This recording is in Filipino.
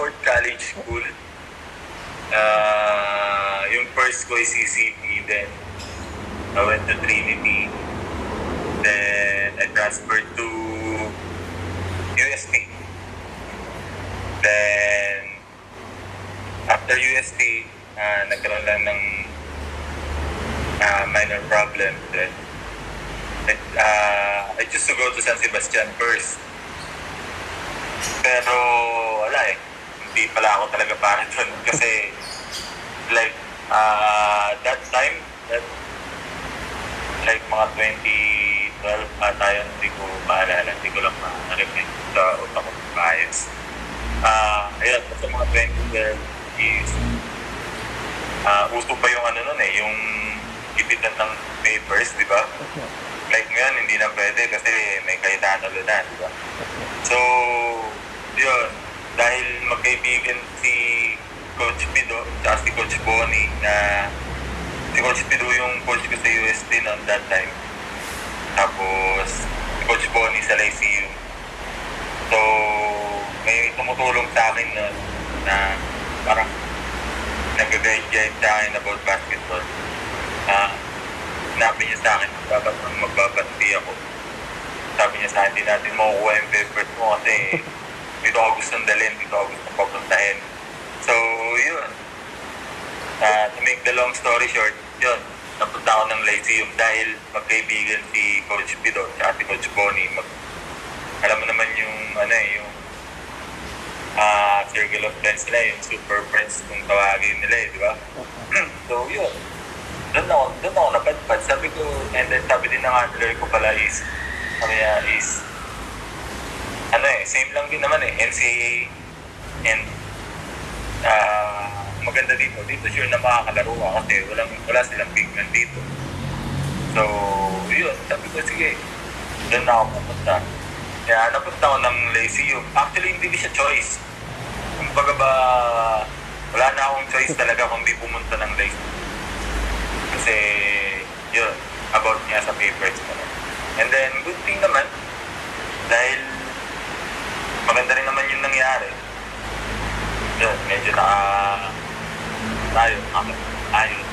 Fort College School. Yung first ko is CCP, then I went to Trinity. Then I transferred to UST. Then after UST, nagkaroon lang ng minor problem. Then I choose to go to San Sebastian first. Pero wala eh. Hindi pala ako talaga para doon. Kasi like that time, like mga 2012 ata yun, hindi ko maalala. Hindi ko lang ma-reflect sa utak ko maayos. Ayun, sa mga 2012 is uso pa yung ano nun eh, yung ipitan ng papers, di ba? Like ngayon, hindi na pwede kasi may Cayetano na, di ba? So, yun, dahil magkaibigan si Coach Pido at si Coach Bonnie na si Coach Pido yung coach ko sa UST noon that time. Tapos, si Coach Bonnie sa Lyceum. So, may tumutulong sa akin noon na parang nag-guide sa akin about basketball. Sinabi niya sa akin, dapat magbabanti ako. Sabi niya sa akin, hindi natin makukuha yung papers mo kasi dito ako gustong dalhin, dito ako gustong papuntahin. So, yun. To make the long story short, yun. Napunta ako ng Lyceum dahil magkaibigan si Coach Pido at si Coach Bonnie. Alam mo naman yung, yung circle of friends nila, yung super friends kung tawagin nila di ba? So, yun. Doon ako napadpad. Sabi ko, and then sabi din ng handler ko pala is, same lang din naman eh, NCAA and maganda dito sure na makakalaro ka kasi wala silang big man dito. So, yun, sabi ko, sige, doon na ako pupunta. Kaya napunta ako ng Lyceum. Actually, hindi siya choice. Kumbaga ba, wala na akong choice talaga kung di pumunta ng Lyceum. Kasi, yun, about niya sa papers ko. And then, good thing naman, dahil maganda rin naman yung nangyari. Yun, medyo ayos.